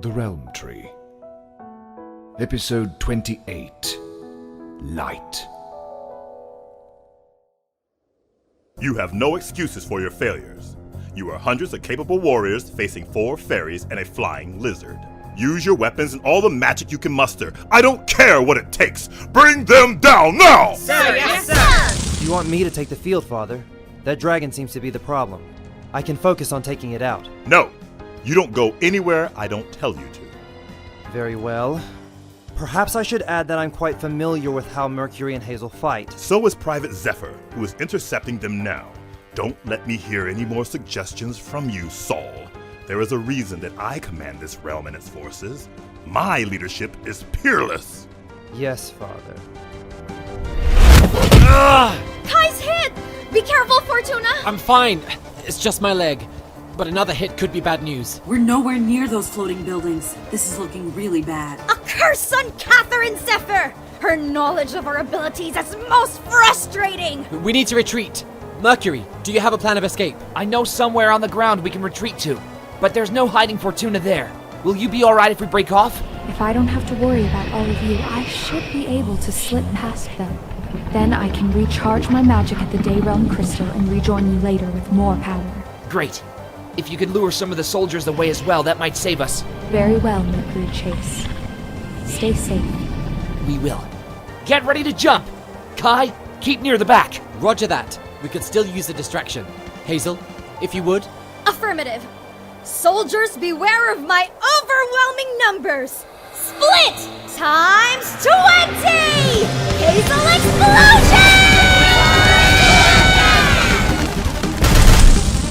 The Realm Tree. Episode 28. Light. You have no excuses for your failures. You are hundreds of capable warriors facing 4 fairies and a flying lizard. Use your weapons and all the magic you can muster. I don't care what it takes. Bring them down now! Sir, yes, sir! You want me to take the field, Father? That dragon seems to be the problem. I can focus on taking it out. No, you don't go anywhere I don't tell you to. Very well. Perhaps I should add that I'm quite familiar with how Mercury and Hazel fight. So is Private Zephyr, who is intercepting them now. Don't let me hear any more suggestions from you, Saul. There is a reason that I command this realm and its forces. My leadership is peerless. Yes, Father. Kai's hit! Be careful, Fortuna! I'm fine. It's just my leg. But another hit could be bad news. We're nowhere near those floating buildings. This is looking really bad. A curse on Katherine, Zephyr! Her knowledge of our abilities is most frustrating! We need to retreat. Mercury, do you have a plan of escape? I know somewhere on the ground we can retreat to, but there's no hiding Fortuna there. Will you be alright if we break off? If I don't have to worry about all of you, I should be able to slip past them. Then I can recharge my magic at the Day Realm Crystal and rejoin you later with more power. Great. If you could lure some of the soldiers away as well, that might save us. Very well, Mercury Chase. Stay safe. We will. Get ready to jump! Kai, keep near the back. Roger that. We could still use a distraction. Hazel, if you would. Affirmative. Soldiers, beware of my overwhelming numbers! Split! Times 20! Hazel explosion!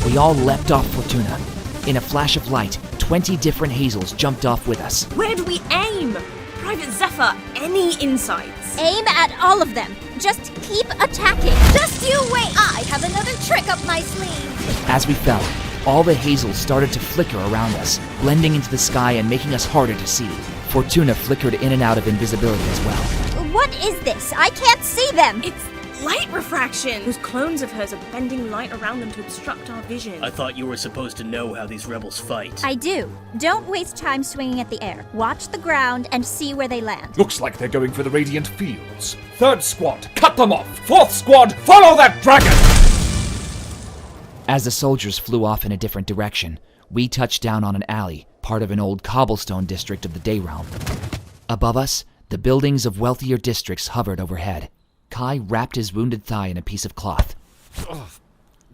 We all leapt off Fortuna. In a flash of light, 20 different Hazels jumped off with us. Where do we aim? Private Zephyr, any insights? Aim at all of them. Just keep attacking. Just you wait. I have another trick up my sleeve. As we fell, all the Hazels started to flicker around us, blending into the sky and making us harder to see. Fortuna flickered in and out of invisibility as well. What is this? I can't see them. It's light refraction! Those clones of hers are bending light around them to obstruct our vision. I thought you were supposed to know how these rebels fight. I do. Don't waste time swinging at the air. Watch the ground and see where they land. Looks like they're going for the Radiant Fields. 3rd squad, cut them off! 4th squad, follow that dragon! As the soldiers flew off in a different direction, we touched down on an alley, part of an old cobblestone district of the Day Realm. Above us, the buildings of wealthier districts hovered overhead. Kai wrapped his wounded thigh in a piece of cloth. Oh,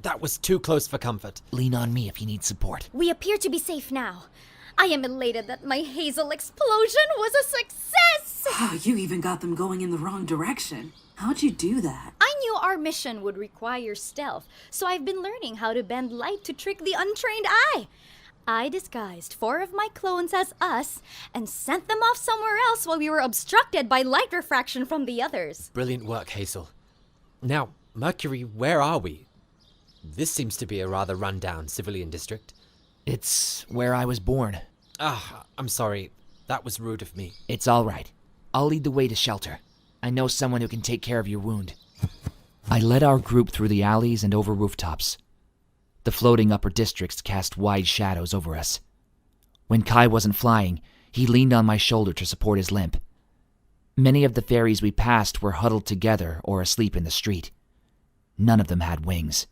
that was too close for comfort. Lean on me if you need support. We appear to be safe now. I am elated that my Hazel explosion was a success! Oh, you even got them going in the wrong direction. How'd you do that? I knew our mission would require stealth, so I've been learning how to bend light to trick the untrained eye. I disguised 4 of my clones as us and sent them off somewhere else while we were obstructed by light refraction from the others. Brilliant work, Hazel. Now, Mercury, where are we? This seems to be a rather run-down civilian district. It's where I was born. I'm sorry. That was rude of me. It's all right. I'll lead the way to shelter. I know someone who can take care of your wound. I led our group through the alleys and over rooftops. The floating upper districts cast wide shadows over us. When Kai wasn't flying, he leaned on my shoulder to support his limp. Many of the fairies we passed were huddled together or asleep in the street. None of them had wings.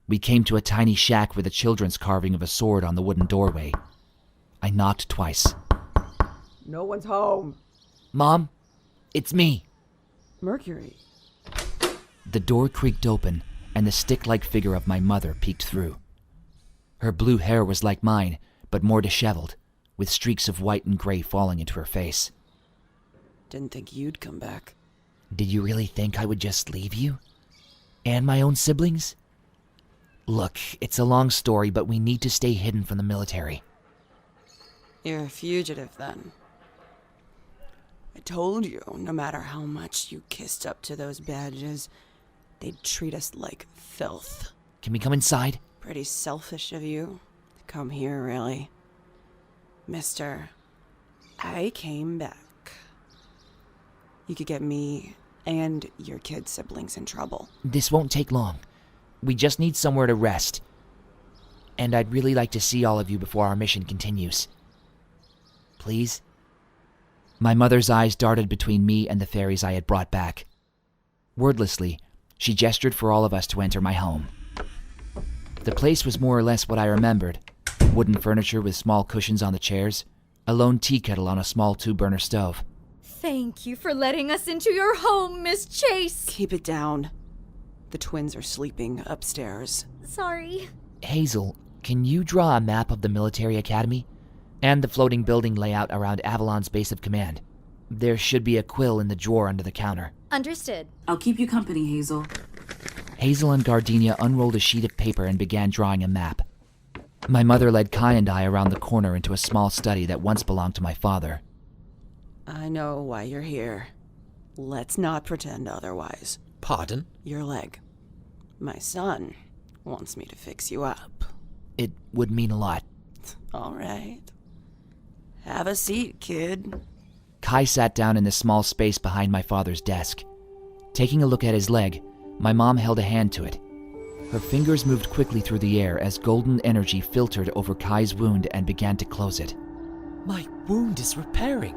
We came to a tiny shack with a children's carving of a sword on the wooden doorway. I knocked twice. No one's home. Mom, it's me. Mercury. The door creaked open, and the stick-like figure of my mother peeked through. Her blue hair was like mine, but more disheveled, with streaks of white and gray falling into her face. Didn't think you'd come back. Did you really think I would just leave you? And my own siblings? Look, it's a long story, but we need to stay hidden from the military. You're a fugitive, then. I told you, no matter how much you kissed up to those badges, they'd treat us like filth. Can we come inside? Pretty selfish of you to come here, really. Mister, I came back. You could get me and your kid siblings in trouble. This won't take long. We just need somewhere to rest. And I'd really like to see all of you before our mission continues. please? My mother's eyes darted between me and the fairies I had brought back. Wordlessly, she gestured for all of us to enter my home. The place was more or less what I remembered. Wooden furniture with small cushions on the chairs, a lone tea kettle on a small 2-burner stove. Thank you for letting us into your home, Miss Chase. Keep it down. The twins are sleeping upstairs. Sorry. Hazel, can you draw a map of the military academy? And the floating building layout around Avalon's base of command? There should be a quill in the drawer under the counter. Understood. I'll keep you company, Hazel. Hazel and Gardenia unrolled a sheet of paper and began drawing a map. My mother led Kai and I around the corner into a small study that once belonged to my father. I know why you're here. Let's not pretend otherwise. Pardon? Your leg. My son wants me to fix you up. It would mean a lot. All right. Have a seat, kid. Kai sat down in the small space behind my father's desk. Taking a look at his leg, my mom held a hand to it. Her fingers moved quickly through the air as golden energy filtered over Kai's wound and began to close it. My wound is repairing.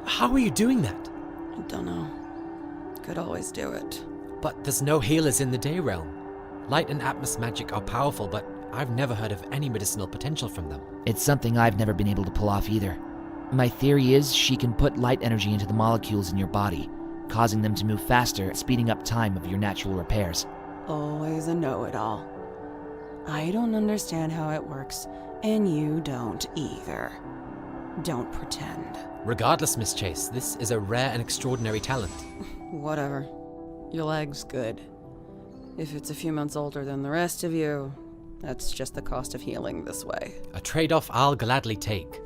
How are you doing that? I don't know. Could always do it. But there's no healers in the day realm. Light and atmos magic are powerful, but I've never heard of any medicinal potential from them. It's something I've never been able to pull off either. My theory is she can put light energy into the molecules in your body, causing them to move faster, speeding up time of your natural repairs. Always a know-it-all. I don't understand how it works, and you don't either. Don't pretend. Regardless, Miss Chase, this is a rare and extraordinary talent. Whatever. Your leg's good. If it's a few months older than the rest of you, that's just the cost of healing this way. A trade-off I'll gladly take.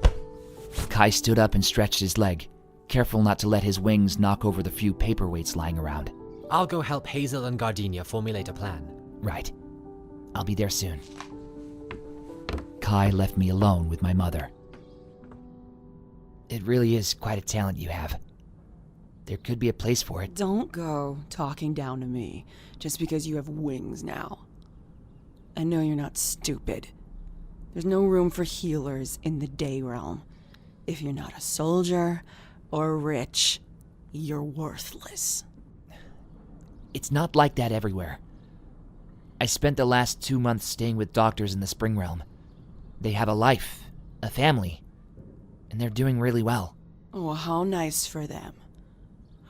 Kai stood up and stretched his leg, careful not to let his wings knock over the few paperweights lying around. I'll go help Hazel and Gardenia formulate a plan. Right. I'll be there soon. Kai left me alone with my mother. It really is quite a talent you have. There could be a place for it. Don't go talking down to me just because you have wings now. I know you're not stupid. There's no room for healers in the day realm. If you're not a soldier or rich, you're worthless. It's not like that everywhere. I spent the last 2 months staying with doctors in the Spring Realm. They have a life, a family, and they're doing really well. Oh, how nice for them.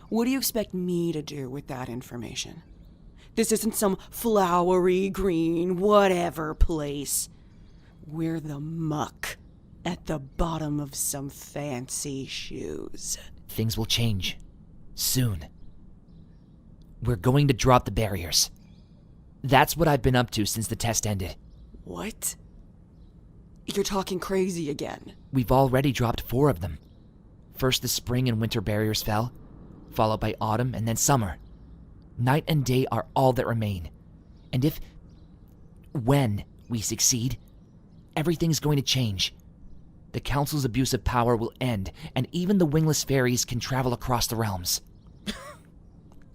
What do you expect me to do with that information? This isn't some flowery, green, whatever place. We're the muck at the bottom of some fancy shoes. Things will change. Soon. We're going to drop the barriers. That's what I've been up to since the test ended. What? You're talking crazy again. We've already dropped 4 of them. First the spring and winter barriers fell, followed by autumn and then summer. Night and day are all that remain. And when we succeed, everything's going to change. The Council's abuse of power will end, and even the wingless fairies can travel across the realms.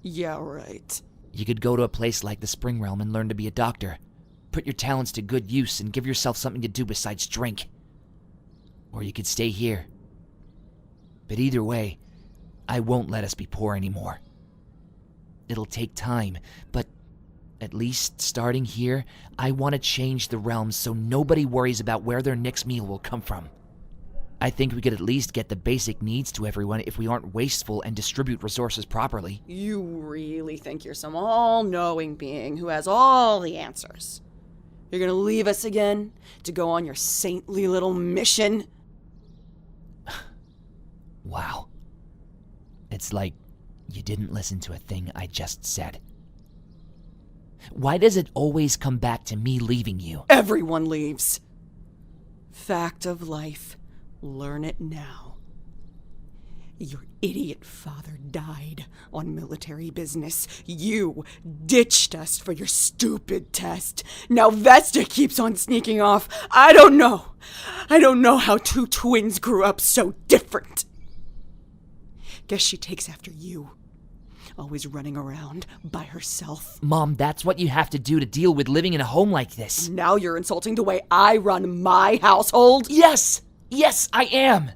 Yeah, right. You could go to a place like the Spring Realm and learn to be a doctor. Put your talents to good use and give yourself something to do besides drink. Or you could stay here. But either way, I won't let us be poor anymore. It'll take time, but at least starting here, I want to change the realms so nobody worries about where their next meal will come from. I think we could at least get the basic needs to everyone if we aren't wasteful and distribute resources properly. You really think you're some all-knowing being who has all the answers? You're gonna leave us again to go on your saintly little mission? Wow. It's like you didn't listen to a thing I just said. Why does it always come back to me leaving you? Everyone leaves. Fact of life. Learn it now. Your idiot father died on military business. You ditched us for your stupid test. Now Vesta keeps on sneaking off. I don't know how 2 twins grew up so different. Guess she takes after you. Always running around by herself. Mom, that's what you have to do to deal with living in a home like this. Now you're insulting the way I run my household? Yes, I am.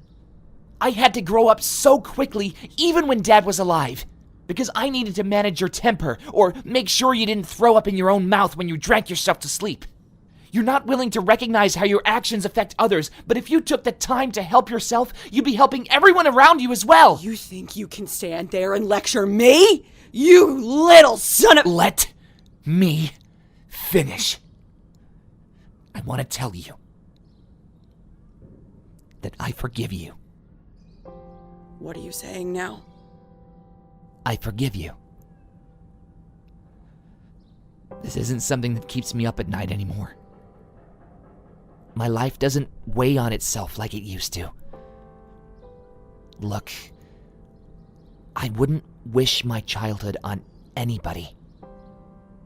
I had to grow up so quickly, even when Dad was alive. Because I needed to manage your temper, or make sure you didn't throw up in your own mouth when you drank yourself to sleep. You're not willing to recognize how your actions affect others, but if you took the time to help yourself, you'd be helping everyone around you as well. You think you can stand there and lecture me? You little son of... Let me finish. I want to tell you that I forgive you. What are you saying now? I forgive you. This isn't something that keeps me up at night anymore. My life doesn't weigh on itself like it used to. Look, I wouldn't wish my childhood on anybody.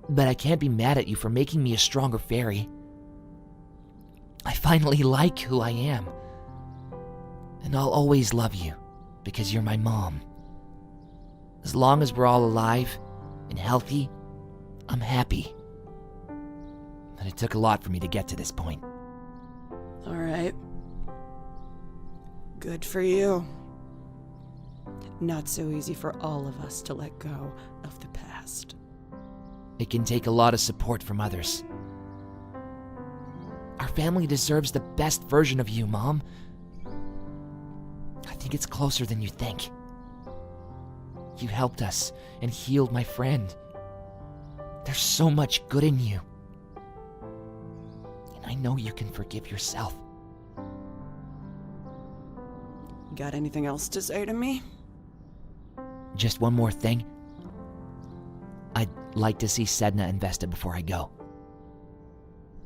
But I can't be mad at you for making me a stronger fairy. I finally like who I am. And I'll always love you, because you're my mom. As long as we're all alive and healthy, I'm happy. But it took a lot for me to get to this point. All right. Good for you. Not so easy for all of us to let go of the past. It can take a lot of support from others. Our family deserves the best version of you, Mom. I think it's closer than you think. You helped us and healed my friend. There's so much good in you. And I know you can forgive yourself. Got anything else to say to me? Just one more thing. I'd like to see Sedna and Vesta before I go.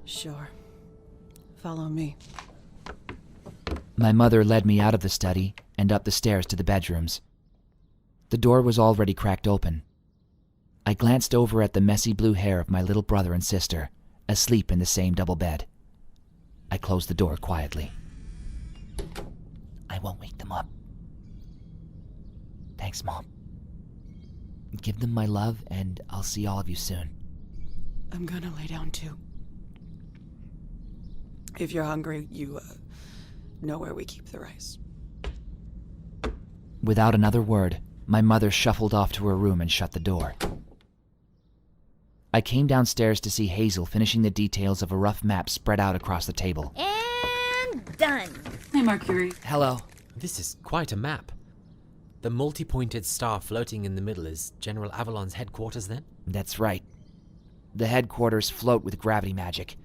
Sure. Follow me. My mother led me out of the study and up the stairs to the bedrooms. The door was already cracked open. I glanced over at the messy blue hair of my little brother and sister, asleep in the same double bed. I closed the door quietly. I won't wake them up. Thanks, Mom. Give them my love, and I'll see all of you soon. I'm gonna lay down too. If you're hungry, you know where we keep the rice. Without another word, my mother shuffled off to her room and shut the door. I came downstairs to see Hazel finishing the details of a rough map spread out across the table. And done. Hey, Mercury. Hello. This is quite a map. The multi-pointed star floating in the middle is General Avalon's headquarters, then? That's right. The headquarters float with gravity magic.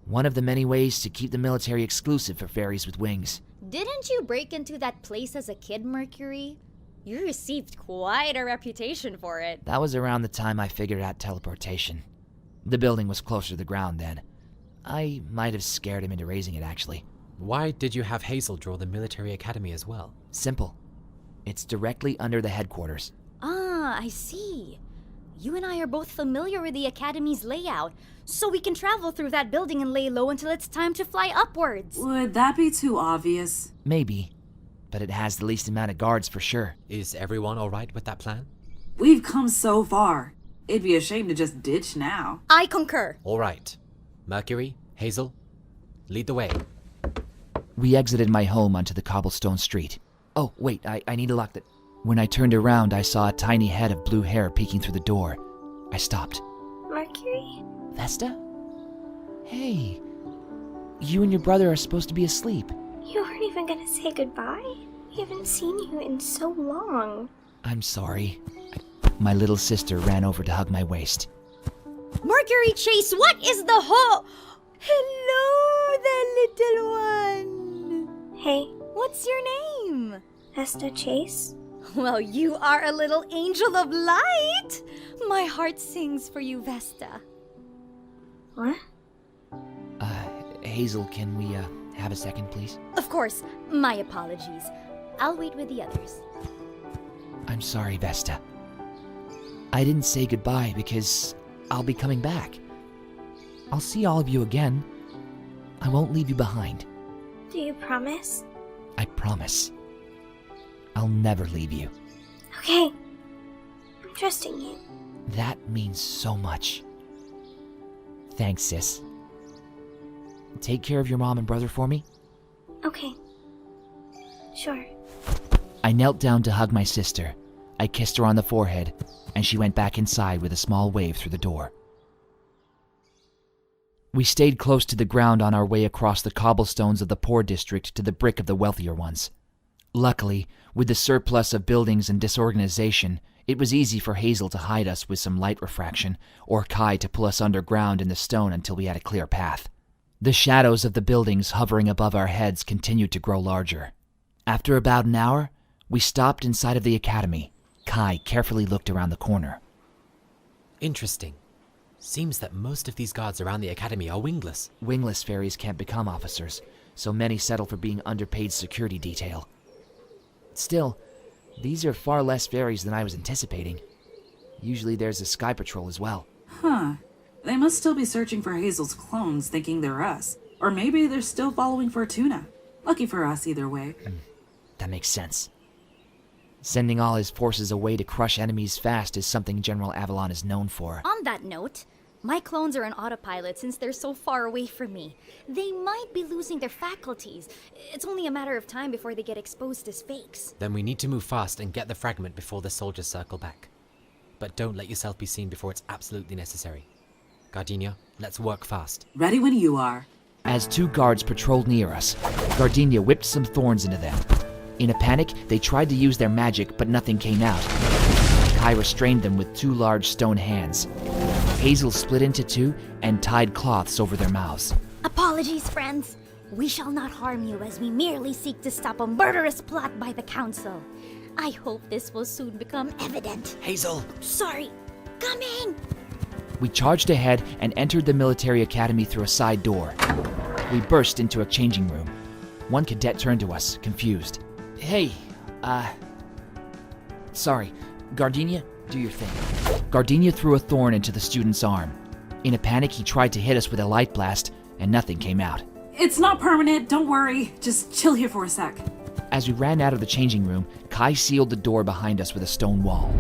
One of the many ways to keep the military exclusive for fairies with wings. Didn't you break into that place as a kid, Mercury? You received quite a reputation for it. That was around the time I figured out teleportation. The building was closer to the ground then. I might have scared him into raising it, actually. Why did you have Hazel draw the military academy as well? Simple. It's directly under the headquarters. Ah, I see. You and I are both familiar with the academy's layout, so we can travel through that building and lay low until it's time to fly upwards. Would that be too obvious? Maybe, but it has the least amount of guards for sure. Is everyone alright with that plan? We've come so far. It'd be a shame to just ditch now. I concur. Alright. Mercury, Hazel, lead the way. We exited my home onto the cobblestone street. Oh, wait, I need to lock the... When I turned around, I saw a tiny head of blue hair peeking through the door. I stopped. Mercury? Vesta? Hey, you and your brother are supposed to be asleep. You weren't even gonna say goodbye? We haven't seen you in so long. I'm sorry. My little sister ran over to hug my waist. Mercury Chase, what is the Hello, the little one. Hey. What's your name? Vesta Chase? Well, you are a little angel of light. My heart sings for you, Vesta. What? Hazel, can we, have a second, please? Of course. My apologies. I'll wait with the others. I'm sorry, Vesta. I didn't say goodbye because I'll be coming back. I'll see all of you again. I won't leave you behind. Do you promise? I promise. I'll never leave you. Okay. I'm trusting you. That means so much. Thanks, sis. Take care of your mom and brother for me? Okay. Sure. I knelt down to hug my sister. I kissed her on the forehead, and she went back inside with a small wave through the door. We stayed close to the ground on our way across the cobblestones of the poor district to the brick of the wealthier ones. Luckily, with the surplus of buildings and disorganization, it was easy for Hazel to hide us with some light refraction, or Kai to pull us underground in the stone until we had a clear path. The shadows of the buildings hovering above our heads continued to grow larger. After about an hour, we stopped inside of the academy. Kai carefully looked around the corner. Interesting. Seems that most of these guards around the academy are wingless. Wingless fairies can't become officers, so many settle for being underpaid security detail. Still, these are far less fairies than I was anticipating. Usually there's a sky patrol as well. Huh. They must still be searching for Hazel's clones, thinking they're us. Or maybe they're still following Fortuna. Lucky for us either way. That makes sense. Sending all his forces away to crush enemies fast is something General Avalon is known for. On that note, my clones are on autopilot since they're so far away from me. They might be losing their faculties. It's only a matter of time before they get exposed as fakes. Then we need to move fast and get the fragment before the soldiers circle back. But don't let yourself be seen before it's absolutely necessary. Gardenia, let's work fast. Ready when you are. As two guards patrolled near us, Gardenia whipped some thorns into them. In a panic, they tried to use their magic, but nothing came out. Kai restrained them with two large stone hands. Hazel split into two and tied cloths over their mouths. Apologies, friends. We shall not harm you as we merely seek to stop a murderous plot by the council. I hope this will soon become evident. Hazel! Sorry. Coming! We charged ahead and entered the military academy through a side door. We burst into a changing room. One cadet turned to us, confused. Hey, sorry. Gardenia, do your thing. Gardenia threw a thorn into the student's arm. In a panic, he tried to hit us with a light blast, and nothing came out. It's not permanent, don't worry. Just chill here for a sec. As we ran out of the changing room, Kai sealed the door behind us with a stone wall.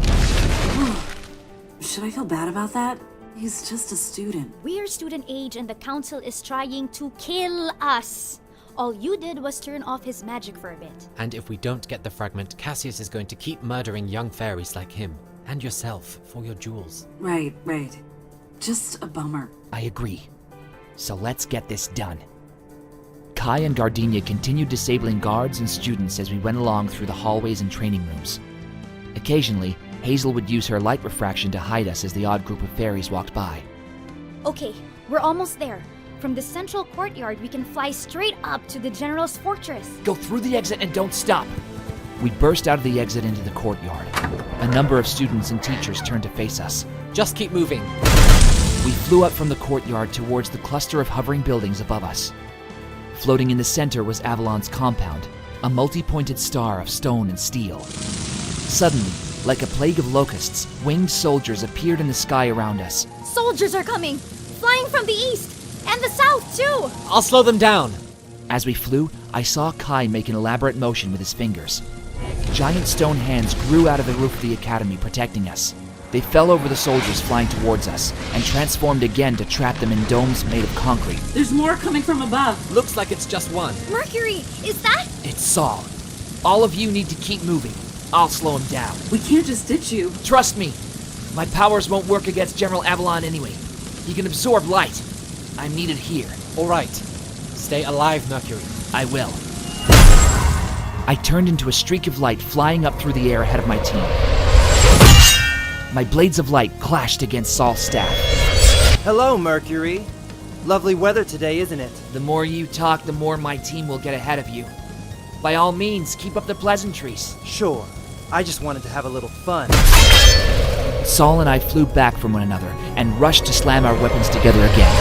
Should I feel bad about that? He's just a student. We're student age and the council is trying to kill us. All you did was turn off his magic for a bit. And if we don't get the fragment, Cassius is going to keep murdering young fairies like him. And yourself, for your jewels. Right. Just a bummer. I agree. So let's get this done. Kai and Gardenia continued disabling guards and students as we went along through the hallways and training rooms. Occasionally, Hazel would use her light refraction to hide us as the odd group of fairies walked by. Okay, we're almost there. From the central courtyard, we can fly straight up to the general's fortress. Go through the exit and don't stop. We burst out of the exit into the courtyard. A number of students and teachers turned to face us. Just keep moving. We flew up from the courtyard towards the cluster of hovering buildings above us. Floating in the center was Avalon's compound, a multi-pointed star of stone and steel. Suddenly, like a plague of locusts, winged soldiers appeared in the sky around us. Soldiers are coming! Flying from the east! And the south, too! I'll slow them down! As we flew, I saw Kai make an elaborate motion with his fingers. Giant stone hands grew out of the roof of the academy, protecting us. They fell over the soldiers flying towards us, and transformed again to trap them in domes made of concrete. There's more coming from above. Looks like it's just one. Mercury, is that? It's Saul. All of you need to keep moving. I'll slow him down. We can't just ditch you. Trust me. My powers won't work against General Avalon anyway. He can absorb light. I'm needed here. All right. Stay alive, Mercury. I will. I turned into a streak of light flying up through the air ahead of my team. My blades of light clashed against Saul's staff. Hello, Mercury. Lovely weather today, isn't it? The more you talk, the more my team will get ahead of you. By all means, keep up the pleasantries. Sure. I just wanted to have a little fun. Saul and I flew back from one another and rushed to slam our weapons together again.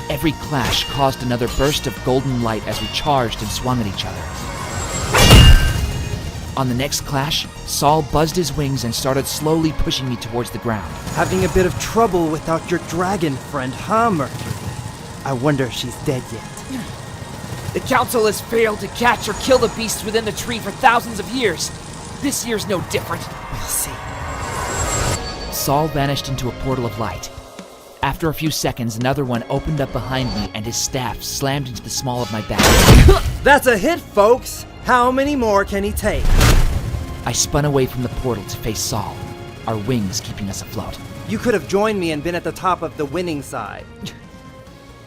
Every clash caused another burst of golden light as we charged and swung at each other. On the next clash, Saul buzzed his wings and started slowly pushing me towards the ground. Having a bit of trouble without your dragon friend, huh, Mercury? I wonder if she's dead yet. The council has failed to catch or kill the beasts within the tree for thousands of years. This year's no different. We'll see. Saul vanished into a portal of light. After a few seconds, another one opened up behind me and his staff slammed into the small of my back. That's a hit, folks! How many more can he take? I spun away from the portal to face Saul, our wings keeping us afloat. You could have joined me and been at the top of the winning side.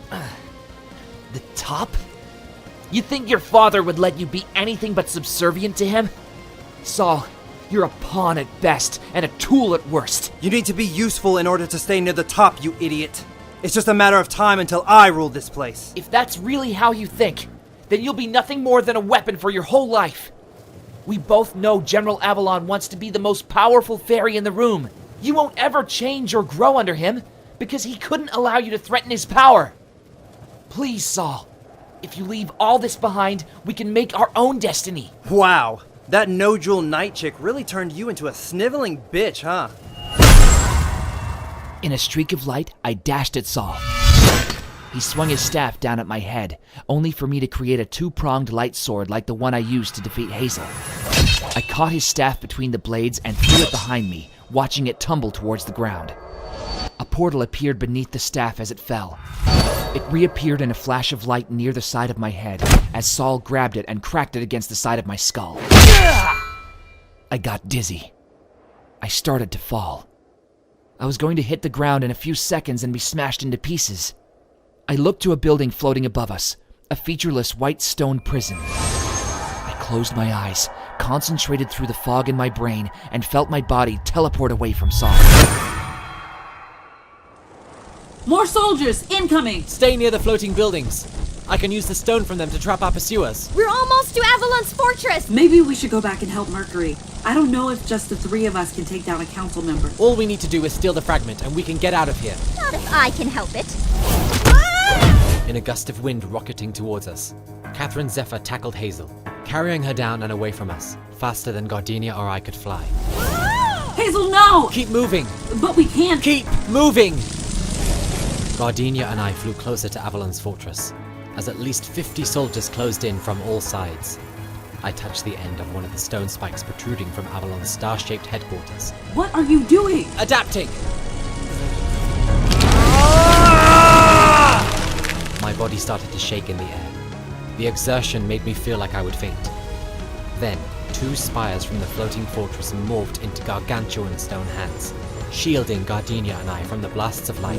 The top? You think your father would let you be anything but subservient to him? Saul, you're a pawn at best and a tool at worst. You need to be useful in order to stay near the top, you idiot. It's just a matter of time until I rule this place. If that's really how you think, then you'll be nothing more than a weapon for your whole life. We both know General Avalon wants to be the most powerful fairy in the room. You won't ever change or grow under him, because he couldn't allow you to threaten his power. Please, Saul, if you leave all this behind, we can make our own destiny. Wow, that no-jewel night chick really turned you into a sniveling bitch, huh? In a streak of light, I dashed at Saul. He swung his staff down at my head, only for me to create a two-pronged light sword like the one I used to defeat Hazel. I caught his staff between the blades and threw it behind me, watching it tumble towards the ground. A portal appeared beneath the staff as it fell. It reappeared in a flash of light near the side of my head as Saul grabbed it and cracked it against the side of my skull. I got dizzy. I started to fall. I was going to hit the ground in a few seconds and be smashed into pieces. I looked to a building floating above us, a featureless white stone prison. I closed my eyes, concentrated through the fog in my brain, and felt my body teleport away from Saul. More soldiers incoming! Stay near the floating buildings. I can use the stone from them to trap our pursuers. We're almost to Avalon's fortress! Maybe we should go back and help Mercury. I don't know if just the three of us can take down a council member. All we need to do is steal the fragment, and we can get out of here. Not if I can help it. In a gust of wind rocketing towards us, Katherine Zephyr tackled Hazel, carrying her down and away from us, faster than Gardenia or I could fly. Hazel, no! Keep moving! But we can't! Keep moving! Gardenia and I flew closer to Avalon's fortress, as at least 50 soldiers closed in from all sides. I touched the end of one of the stone spikes protruding from Avalon's star-shaped headquarters. What are you doing? Adapting! My body started to shake in the air. The exertion made me feel like I would faint. Then, 2 spires from the floating fortress morphed into gargantuan stone hands, shielding Gardenia and I from the blasts of light.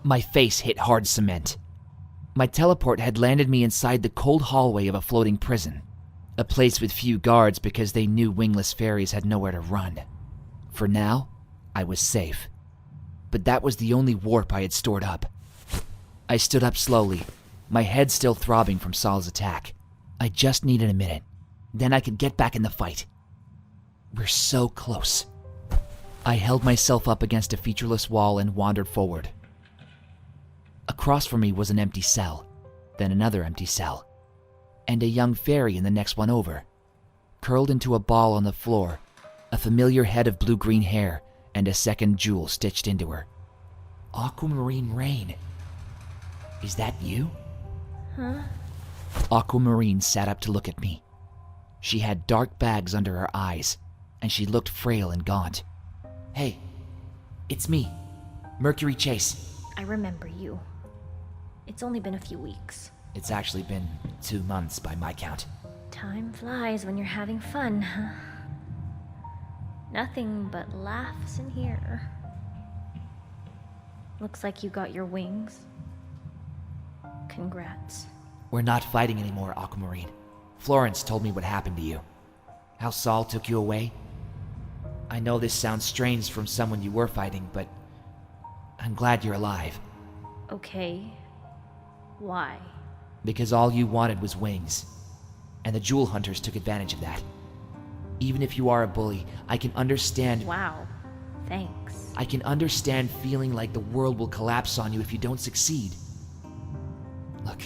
My face hit hard cement. My teleport had landed me inside the cold hallway of a floating prison, a place with few guards because they knew wingless fairies had nowhere to run. For now, I was safe. But that was the only warp I had stored up. I stood up slowly, my head still throbbing from Saul's attack. I just needed a minute. Then I could get back in the fight. We're so close. I held myself up against a featureless wall and wandered forward. Across from me was an empty cell, then another empty cell, and a young fairy in the next one over. Curled into a ball on the floor, a familiar head of blue-green hair, and a second jewel stitched into her. Aquamarine Rain. Is that you? Huh? Aquamarine sat up to look at me. She had dark bags under her eyes, and she looked frail and gaunt. Hey, it's me, Mercury Chase. I remember you. It's only been a few weeks. It's actually been 2 months by my count. Time flies when you're having fun, huh? Nothing but laughs in here. Looks like you got your wings. Congrats. We're not fighting anymore, Aquamarine. Florence told me what happened to you. How Saul took you away. I know this sounds strange from someone you were fighting, but I'm glad you're alive. Okay. Why? Because all you wanted was wings. And the jewel hunters took advantage of that. Even if you are a bully, I can understand... Wow. Thanks. I can understand feeling like the world will collapse on you if you don't succeed. Look,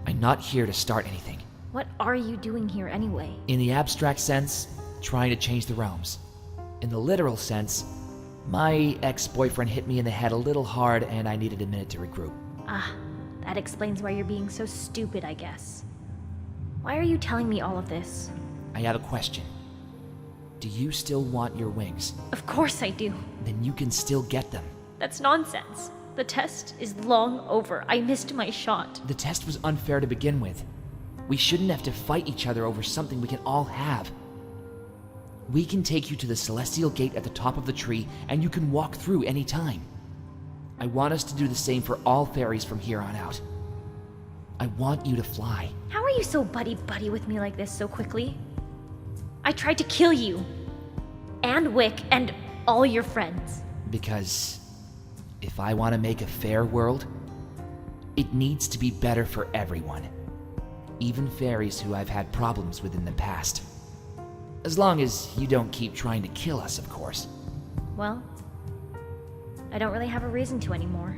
I'm not here to start anything. What are you doing here anyway? In the abstract sense, trying to change the realms. In the literal sense, my ex-boyfriend hit me in the head a little hard and I needed a minute to regroup. Ah, that explains why you're being so stupid, I guess. Why are you telling me all of this? I have a question. Do you still want your wings? Of course I do. Then you can still get them. That's nonsense. The test is long over. I missed my shot. The test was unfair to begin with. We shouldn't have to fight each other over something we can all have. We can take you to the celestial gate at the top of the tree, and you can walk through any time. I want us to do the same for all fairies from here on out. I want you to fly. How are you so buddy-buddy with me like this so quickly? I tried to kill you. And Wick, and all your friends. Because if I want to make a fair world, it needs to be better for everyone. Even fairies who I've had problems with in the past. As long as you don't keep trying to kill us, of course. Well, I don't really have a reason to anymore.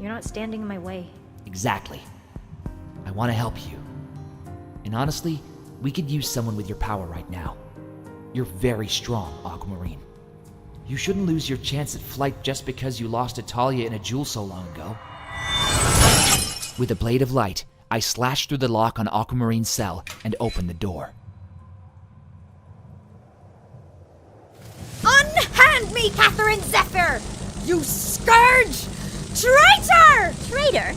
You're not standing in my way. Exactly. I want to help you. And honestly, we could use someone with your power right now. You're very strong, Aquamarine. You shouldn't lose your chance at flight just because you lost to Talia in a duel so long ago. With a blade of light, I slashed through the lock on Aquamarine's cell and opened the door. Unhand me, Katherine Zephyr! You scourge! Traitor! Traitor?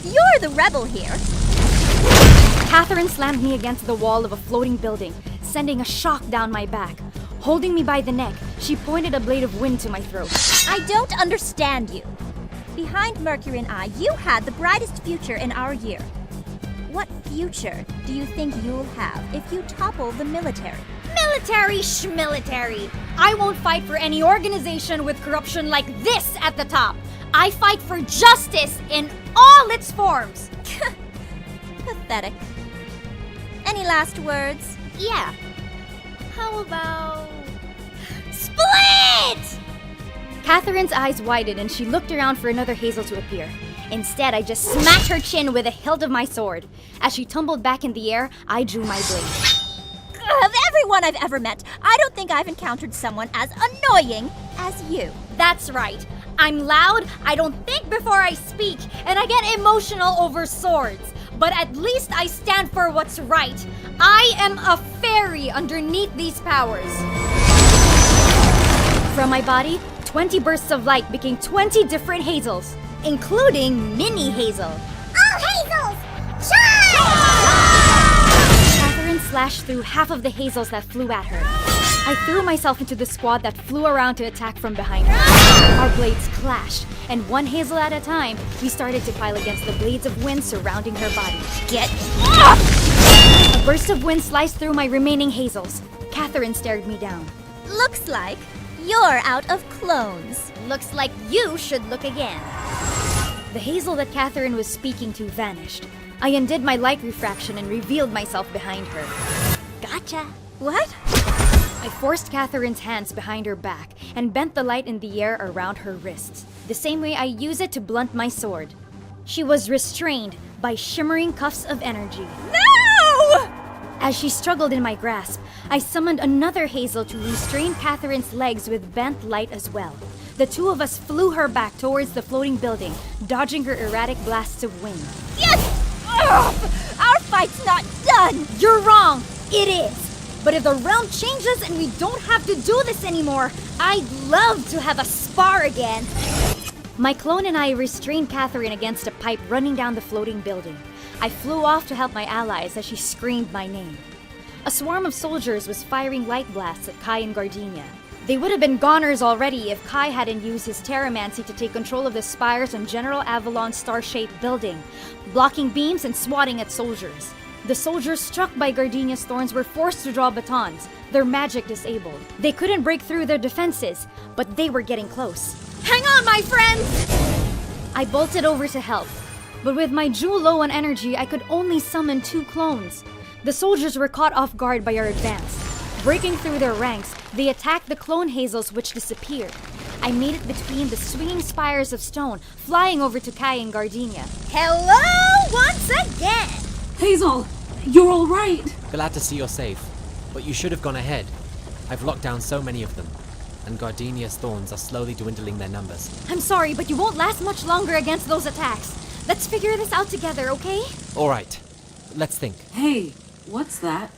You're the rebel here. Katherine slammed me against the wall of a floating building, sending a shock down my back. Holding me by the neck, she pointed a blade of wind to my throat. I don't understand you. Behind Mercury and I, you had the brightest future in our year. What future do you think you'll have if you topple the military? Military schmilitary! I won't fight for any organization with corruption like this at the top. I fight for justice in all its forms. Pathetic. Any last words? Yeah. How about... Split! Katherine's eyes widened and she looked around for another Hazel to appear. Instead, I just smacked her chin with the hilt of my sword. As she tumbled back in the air, I drew my blade. Of everyone I've ever met, I don't think I've encountered someone as annoying as you. That's right. I'm loud, I don't think before I speak, and I get emotional over swords. But at least I stand for what's right. I am a fairy underneath these powers. From my body, 20 bursts of light became 20 different Hazels, including Mini Hazel. All Hazels! Charge! Katherine slashed through half of the Hazels that flew at her. I threw myself into the squad that flew around to attack from behind her. Our blades clashed, and one Hazel at a time, we started to pile against the blades of wind surrounding her body. Get off! A burst of wind sliced through my remaining Hazels. Katherine stared me down. Looks like you're out of clones. Looks like you should look again. The Hazel that Katherine was speaking to vanished. I undid my light refraction and revealed myself behind her. Gotcha. What? I forced Katherine's hands behind her back and bent the light in the air around her wrists, the same way I use it to blunt my sword. She was restrained by shimmering cuffs of energy. No! As she struggled in my grasp, I summoned another Hazel to restrain Katherine's legs with bent light as well. The two of us flew her back towards the floating building, dodging her erratic blasts of wind. Yes! Ugh! Our fight's not done! You're wrong! It is! But if the realm changes and we don't have to do this anymore, I'd love to have a spar again. My clone and I restrained Katherine against a pipe running down the floating building. I flew off to help my allies as she screamed my name. A swarm of soldiers was firing light blasts at Kai and Gardenia. They would have been goners already if Kai hadn't used his terramancy to take control of the spires on General Avalon's star-shaped building, blocking beams and swatting at soldiers. The soldiers struck by Gardenia's thorns were forced to draw batons, their magic disabled. They couldn't break through their defenses, but they were getting close. Hang on, my friends! I bolted over to help, but with my jewel low on energy, I could only summon 2 clones. The soldiers were caught off guard by our advance. Breaking through their ranks, they attacked the clone Hazels, which disappeared. I made it between the swinging spires of stone, flying over to Kai and Gardenia. Hello once again! Hazel, you're all right. Glad to see you're safe, but you should have gone ahead. I've locked down so many of them, and Gardenia's thorns are slowly dwindling their numbers. I'm sorry, but you won't last much longer against those attacks. Let's figure this out together, okay? All right, let's think. Hey, what's that?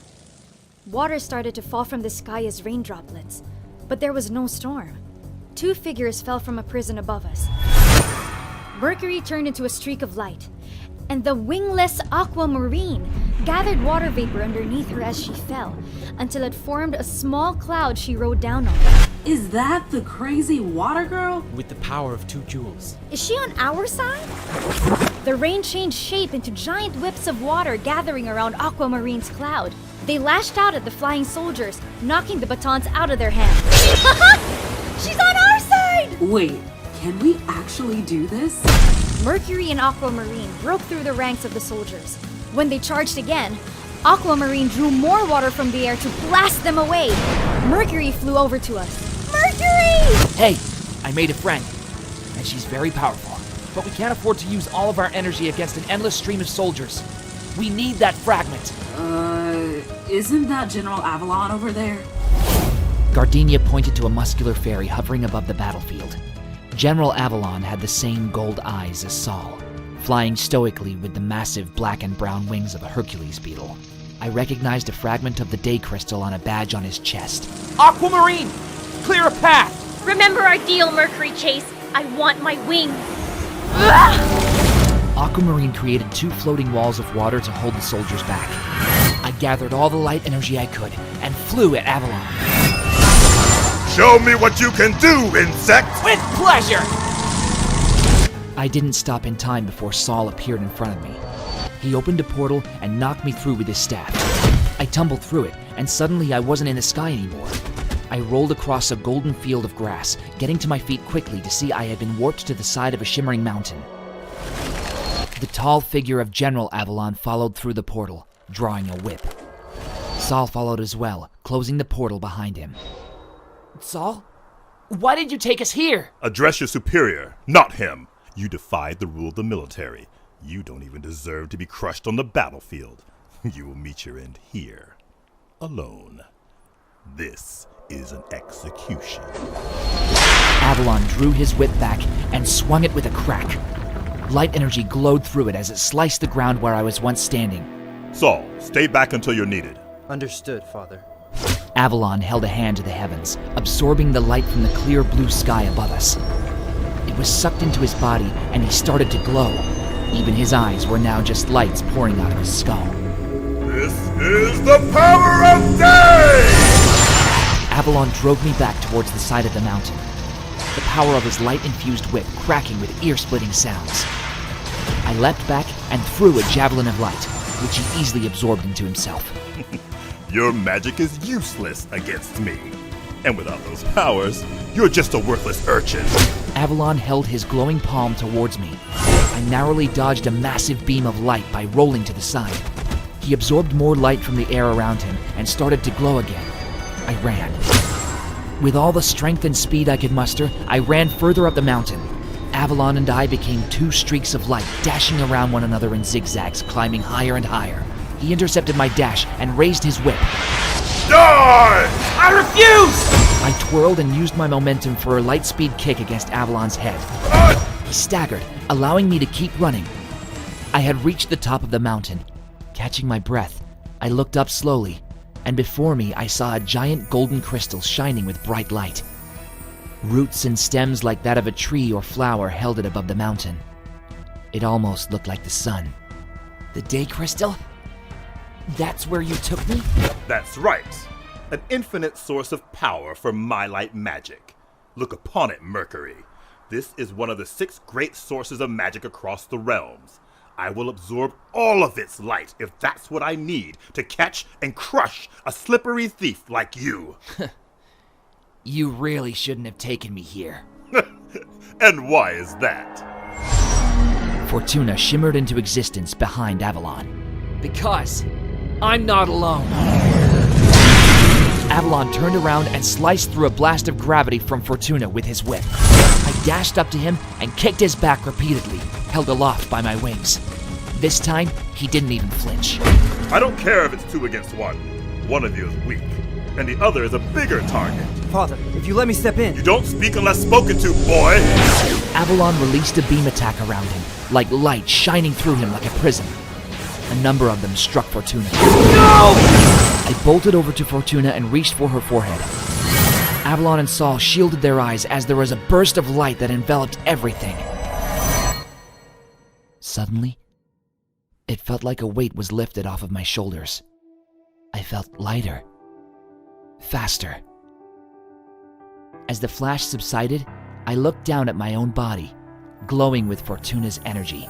Water started to fall from the sky as rain droplets, but there was no storm. 2 figures fell from a prison above us. Mercury turned into a streak of light, and the wingless Aquamarine gathered water vapor underneath her as she fell, until it formed a small cloud she rode down on. Is that the crazy water girl? With the power of 2 jewels. Is she on our side? The rain changed shape into giant whips of water gathering around Aquamarine's cloud. They lashed out at the flying soldiers, knocking the batons out of their hands. She's on our side! Wait, can we actually do this? Mercury and Aquamarine broke through the ranks of the soldiers. When they charged again, Aquamarine drew more water from the air to blast them away. Mercury flew over to us. Mercury! Hey, I made a friend, and she's very powerful. But we can't afford to use all of our energy against an endless stream of soldiers. We need that fragment. Isn't that General Avalon over there? Gardenia pointed to a muscular fairy hovering above the battlefield. General Avalon had the same gold eyes as Saul, flying stoically with the massive black and brown wings of a Hercules beetle. I recognized a fragment of the day crystal on a badge on his chest. Aquamarine! Clear a path! Remember our deal, Mercury Chase. I want my wing. Aquamarine created 2 floating walls of water to hold the soldiers back. I gathered all the light energy I could and flew at Avalon. Show me what you can do, insect! With pleasure! I didn't stop in time before Saul appeared in front of me. He opened a portal and knocked me through with his staff. I tumbled through it, and suddenly I wasn't in the sky anymore. I rolled across a golden field of grass, getting to my feet quickly to see I had been warped to the side of a shimmering mountain. The tall figure of General Avalon followed through the portal, drawing a whip. Saul followed as well, closing the portal behind him. Saul? Why did you take us here? Address your superior, not him. You defied the rule of the military. You don't even deserve to be crushed on the battlefield. You will meet your end here, alone. This is an execution. Avalon drew his whip back and swung it with a crack. Light energy glowed through it as it sliced the ground where I was once standing. Saul, stay back until you're needed. Understood, Father. Avalon held a hand to the heavens, absorbing the light from the clear blue sky above us. It was sucked into his body, and he started to glow. Even his eyes were now just lights pouring out of his skull. This is the power of day! Avalon drove me back towards the side of the mountain, the power of his light-infused whip cracking with ear-splitting sounds. I leapt back and threw a javelin of light, which he easily absorbed into himself. Your magic is useless against me. And without those powers, you're just a worthless urchin. Avalon held his glowing palm towards me. I narrowly dodged a massive beam of light by rolling to the side. He absorbed more light from the air around him and started to glow again. I ran. With all the strength and speed I could muster, I ran further up the mountain. Avalon and I became 2 streaks of light, dashing around one another in zigzags, climbing higher and higher. He intercepted my dash and raised his whip. Die! I refuse! I twirled and used my momentum for a light speed kick against Avalon's head. He staggered, allowing me to keep running. I had reached the top of the mountain. Catching my breath, I looked up slowly, and before me I saw a giant golden crystal shining with bright light. Roots and stems like that of a tree or flower held it above the mountain. It almost looked like the sun. The day crystal? That's where you took me? That's right. An infinite source of power for my light magic. Look upon it, Mercury. This is one of the 6 great sources of magic across the realms. I will absorb all of its light if that's what I need to catch and crush a slippery thief like you. You really shouldn't have taken me here. And why is that? Fortuna shimmered into existence behind Avalon. Because I'm not alone. Avalon turned around and sliced through a blast of gravity from Fortuna with his whip. I dashed up to him and kicked his back repeatedly, held aloft by my wings. This time, he didn't even flinch. I don't care if it's 2 against 1. One of you is weak, and the other is a bigger target. Father, if you let me step in... You don't speak unless spoken to, boy! Avalon released a beam attack around him, like light shining through him like a prism. A number of them struck Fortuna. No! I bolted over to Fortuna and reached for her forehead. Avalon and Saul shielded their eyes as there was a burst of light that enveloped everything. Suddenly, it felt like a weight was lifted off of my shoulders. I felt lighter, faster. As the flash subsided, I looked down at my own body, glowing with Fortuna's energy.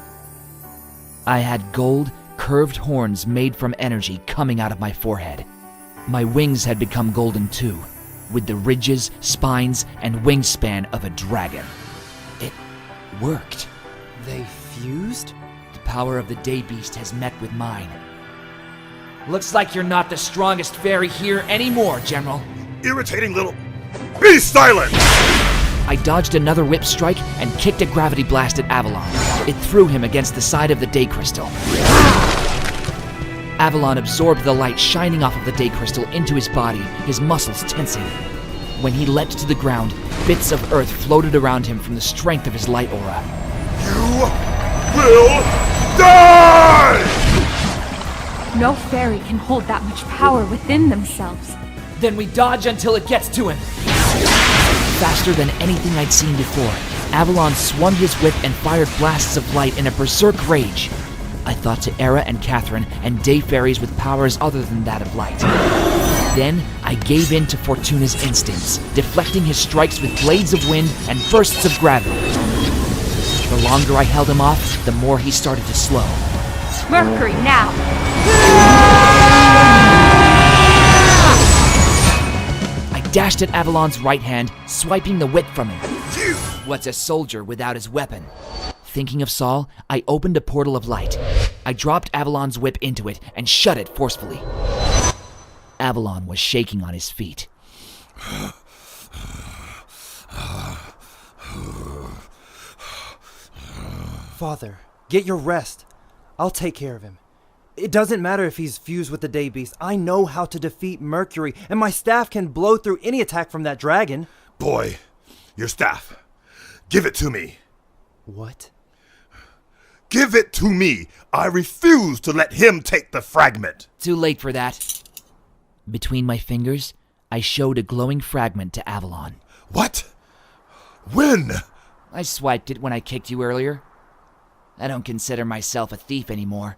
I had gold, curved horns made from energy coming out of my forehead. My wings had become golden too, with the ridges, spines, and wingspan of a dragon. It worked. They fused? The power of the Day Beast has met with mine. Looks like you're not the strongest fairy here anymore, General. Irritating little... Be silent! I dodged another whip strike and kicked a gravity blast at Avalon. It threw him against the side of the Day Crystal. Avalon absorbed the light shining off of the Day Crystal into his body, his muscles tensing. When he leapt to the ground, bits of earth floated around him from the strength of his light aura. You will die! No fairy can hold that much power within themselves. Then we dodge until it gets to him. Faster than anything I'd seen before, Avalon swung his whip and fired blasts of light in a berserk rage. I thought to Arya and Katherine and day fairies with powers other than that of light. Then I gave in to Fortuna's instincts, deflecting his strikes with blades of wind and bursts of gravity. The longer I held him off, the more he started to slow. Mercury, now! I dashed at Avalon's right hand, swiping the whip from him. What's a soldier without his weapon? Thinking of Saul, I opened a portal of light. I dropped Avalon's whip into it and shut it forcefully. Avalon was shaking on his feet. Father, get your rest. I'll take care of him. It doesn't matter if he's fused with the Day Beast. I know how to defeat Mercury, and my staff can blow through any attack from that dragon. Boy, your staff. Give it to me. What? Give it to me. I refuse to let him take the fragment. Too late for that. Between my fingers, I showed a glowing fragment to Avalon. What? When? I swiped it when I kicked you earlier. I don't consider myself a thief anymore,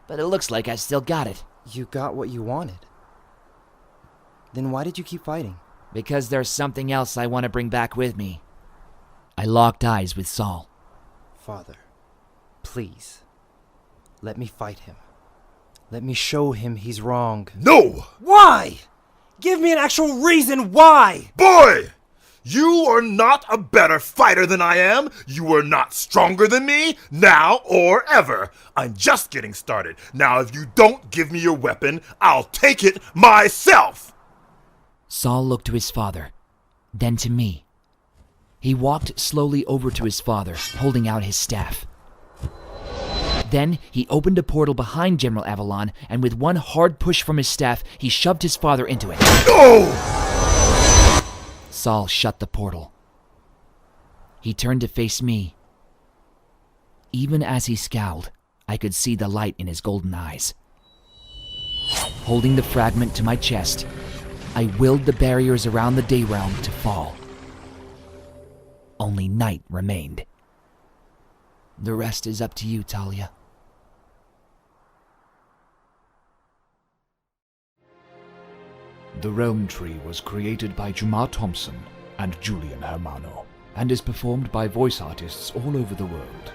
but it looks like I still got it. You got what you wanted. Then why did you keep fighting? Because there's something else I want to bring back with me. I locked eyes with Saul. Father, please, let me fight him. Let me show him he's wrong. No! Why? Give me an actual reason why! Boy! You are not a better fighter than I am. You are not stronger than me, now or ever. I'm just getting started. Now, if you don't give me your weapon, I'll take it myself. Saul looked to his father, then to me. He walked slowly over to his father, holding out his staff. Then he opened a portal behind General Avalon, and with one hard push from his staff, he shoved his father into it. No! Saul shut the portal. He turned to face me. Even as he scowled, I could see the light in his golden eyes. Holding the fragment to my chest, I willed the barriers around the Day Realm to fall. Only night remained. The rest is up to you, Talia. The Realm Tree was created by Jumar Thompson and Julian Hermano, and is performed by voice artists all over the world.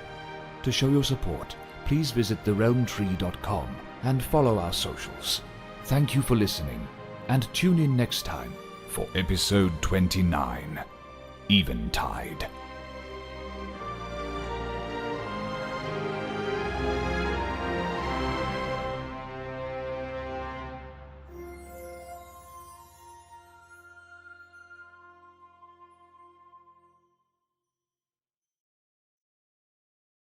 To show your support, please visit therealmtree.com and follow our socials. Thank you for listening, and tune in next time for episode 29, Eventide.